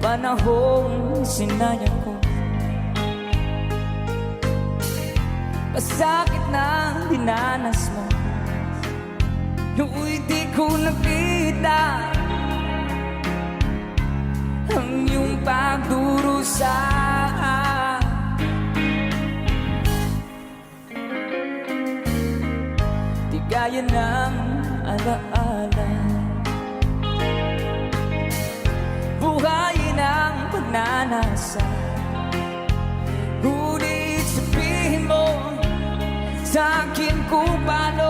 panahong sinayang ko. Masakit na dinanas mo, nooy di ko nakita ang iyong pagdurusa. Di gaya ng alaala, buhayin ang pagnanasa. Ngunit sabihin mo sa akin kung paano